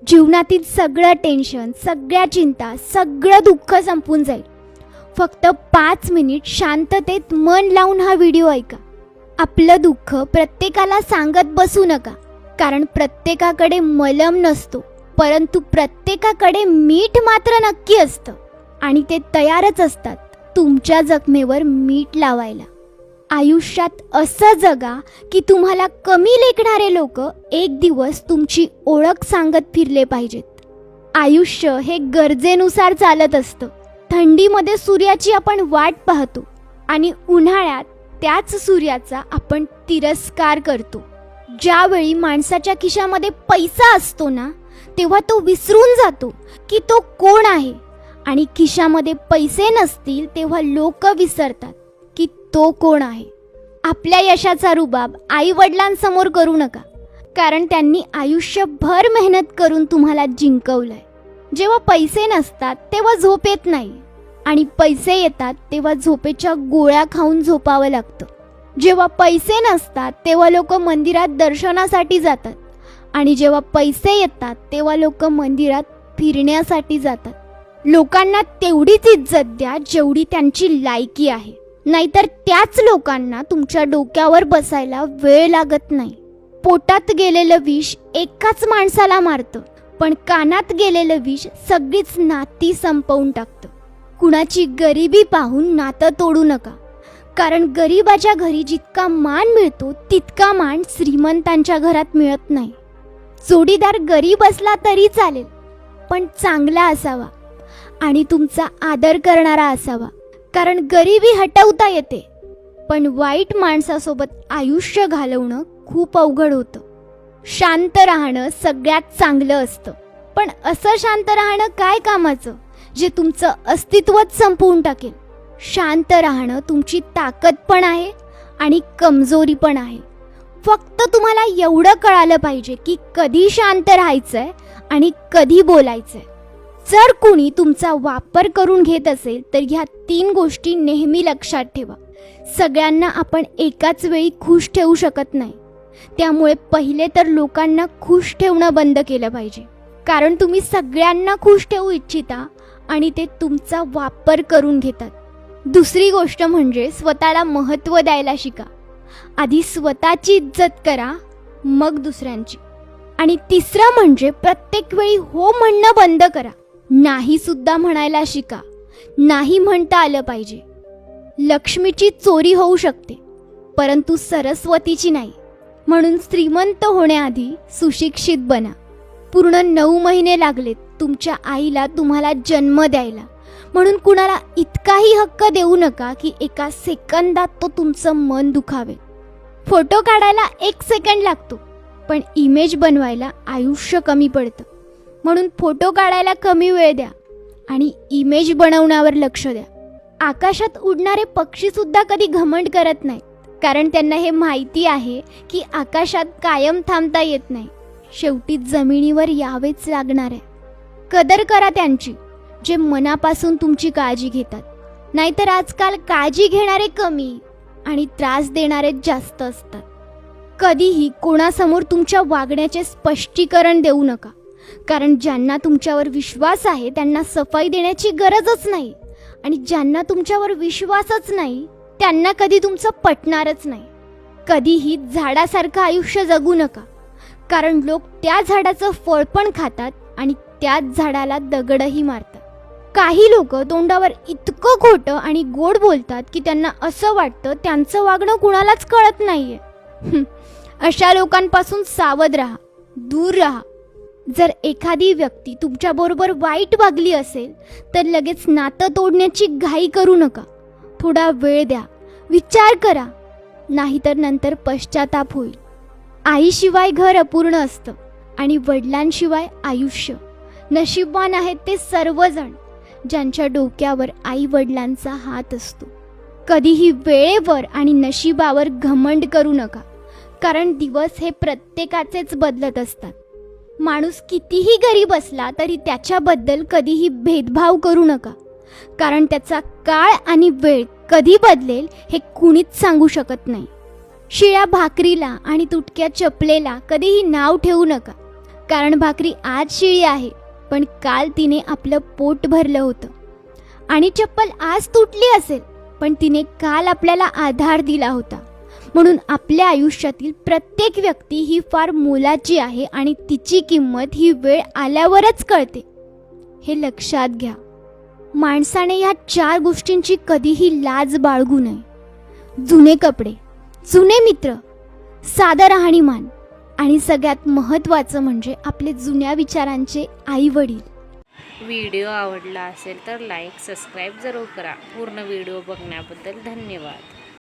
जीवनातील सगळं टेन्शन, सगळ्या चिंता, सगळं दुःख संपून जाईल. फक्त 5 मिनिट शांततेत मन लावून हा व्हिडिओ ऐका. आपलं दुःख प्रत्येकाला सांगत बसू नका, कारण प्रत्येकाकडे मलम नसतो, परंतु प्रत्येकाकडे मीठ मात्र नक्की असतं आणि ते तयारच असतात तुमच्या जखमेवर मीठ लावायला. आयुष्यात असं जगा की तुम्हाला कमी लेखणारे लोक एक दिवस तुमची ओळख सांगत फिरले पाहिजेत. आयुष्य हे गरजेनुसार चालत असतं. थंडीमध्ये सूर्याची आपण वाट पाहतो आणि उन्हाळ्यात त्याच सूर्याचा आपण तिरस्कार करतो. ज्यावेळी माणसाच्या खिशामध्ये पैसा असतो ना, तेव्हा तो विसरून जातो की तो कोण आहे, आणि खिशामध्ये पैसे नसतील तेव्हा लोक विसरतात की तो कोण आहे. आपल्या यशाचा रुबाब आई वडिलांसमोर करू नका, कारण त्यांनी आयुष्यभर मेहनत करून तुम्हाला जिंकवलंय. जेव्हा पैसे नसतात तेव्हा झोप येत नाही, आणि पैसे येतात तेव्हा झोपेच्या गोळ्या खाऊन झोपावं लागतं. जेव्हा पैसे नसतात तेव्हा लोक मंदिरात दर्शनासाठी जातात, आणि जेव्हा पैसे येतात तेव्हा लोक मंदिरात फिरण्यासाठी जातात. लोकांना तेवढीच इज्जत द्या जेवढी त्यांची लायकी आहे, नाहीतर त्याच लोकांना तुमच्या डोक्यावर बसायला वेळ लागत नाही. पोटात गेलेलं विष एकाच माणसाला मारतं, पण कानात गेलेलं विष सगळीच नाती संपवून टाकतं. कुणाची गरिबी पाहून नातं तोडू नका, कारण गरिबाच्या घरी जितका मान मिळतो तितका मान श्रीमंतांच्या घरात मिळत नाही. जोडीदार गरीब असला तरी चालेल, पण चांगला असावा आणि तुमचा आदर करणारा असावा, कारण गरिबी हटवता येते, पण वाईट माणसासोबत आयुष्य घालवणं खूप अवघड होतं. शांत राहणं सगळ्यात चांगलं असतं, पण असं शांत राहणं काय कामाचं जे तुमचं अस्तित्वच संपवून टाकेल. शांत राहणं तुमची ताकद पण आहे आणि कमजोरी पण आहे. फक्त तुम्हाला एवढं कळालं पाहिजे की कधी शांत राहायचंय आणि कधी बोलायचंय. जर कुणी तुमचा वापर करून घेत असेल तर ह्या 3 गोष्टी नेहमी लक्षात ठेवा. सगळ्यांना आपण एकाच वेळी खुश ठेवू शकत नाही, त्यामुळे पहिले तर लोकांना खुश ठेवणं बंद केलं पाहिजे, कारण तुम्ही सगळ्यांना खुश ठेवू इच्छिता आणि ते तुमचा वापर करून घेतात. दुसरी गोष्ट म्हणजे स्वतःला महत्त्व द्यायला शिका. आधी स्वतःची इज्जत करा, मग दुसऱ्यांची. आणि तिसरं म्हणजे प्रत्येक वेळी हो म्हणणं बंद करा. नाही सुद्धा म्हणायला शिका. नाही म्हणता आलं पाहिजे. लक्ष्मीची चोरी होऊ शकते, परंतु सरस्वतीची नाही. म्हणून श्रीमंत होण्याआधी सुशिक्षित बना. पूर्ण 9 महिने लागलेत तुमच्या आईला तुम्हाला जन्म द्यायला, म्हणून कुणाला इतकाही हक्क देऊ नका की एका सेकंदात तो तुमचं मन दुखावेल. फोटो काढायला 1 सेकंड लागतो, पण इमेज बनवायला आयुष्य कमी पडतं. म्हणून फोटो काढायला कमी वेळ द्या आणि इमेज बनवण्यावर लक्ष द्या. आकाशात उडणारे पक्षी सुद्धा कधी घमंड करत नाहीत, कारण त्यांना हे माहिती आहे की आकाशात कायम थांबता येत नाही. शेवटी जमिनीवर यावेच लागणार आहे. कदर करा त्यांची जे मनापासून तुमची काळजी घेतात, नाहीतर आजकाल काळजी घेणारे कमी आणि त्रास देणारे जास्त असतात. कधीही कोणासमोर तुमच्या वागण्याचे स्पष्टीकरण देऊ नका, कारण ज्यांना तुमच्यावर विश्वास आहे त्यांना सफाई देण्याची गरजच नाही, आणि ज्यांना तुमच्यावर विश्वासच नाही त्यांना कधी तुमचं पटणारच नाही. कधीही झाडासारखं आयुष्य जगू नका, कारण लोक त्या झाडाचं फळ पण खातात आणि त्याच झाडाला दगडही मारतात. काही लोक तोंडावर इतकं खोटं आणि गोड बोलतात की त्यांना असं वाटतं त्यांचं वागणं कुणालाच कळत नाहीये. अशा लोकांपासून सावध राहा, दूर राहा. जर एखादी व्यक्ती तुमच्याबरोबर वाईट वागली असेल तर लगेच नातं तोडण्याची घाई करू नका. थोडा वेळ द्या, विचार करा, नाहीतर नंतर पश्चाताप होईल. आईशिवाय घर अपूर्ण असतं आणि वडिलांशिवाय आयुष्य. नशीबवान आहेत ते सर्वजण ज्यांच्या डोक्यावर आई वडिलांचा हात असतो. कधीही वेळेवर आणि नशिबावर घमंड करू नका, कारण दिवस हे प्रत्येकाचेच बदलत असतात. माणूस कितीही गरीब असला तरी त्याच्याबद्दल कधीही भेदभाव करू नका, कारण त्याचा काळ आणि वेळ कधी बदलेल हे कुणीच सांगू शकत नाही. शिळ्या भाकरीला आणि तुटक्या चपलेला कधीही नाव ठेवू नका, कारण भाकरी आज शिळी आहे, पण काल तिने आपलं पोट भरलं होतं. आणि चप्पल आज तुटली असेल, पण तिने काल आपल्याला आधार दिला होता. म्हणून आपल्या आयुष्यातील प्रत्येक व्यक्ती ही फार मोलाची आहे आणि तिची किंमत ही वेळ आल्यावरच कळते, हे लक्षात घ्या. माणसाने या 4 गोष्टींची कधीही लाज बाळगू नये. जुने कपडे, जुने मित्र, साधं राहणीमान आणि सगळ्यात महत्त्वाचं म्हणजे आपले जुन्या विचारांचे आई वडील. व्हिडिओ आवडला असेल तर लाईक सबस्क्राईब जरूर करा. पूर्ण व्हिडिओ बघण्याबद्दल धन्यवाद.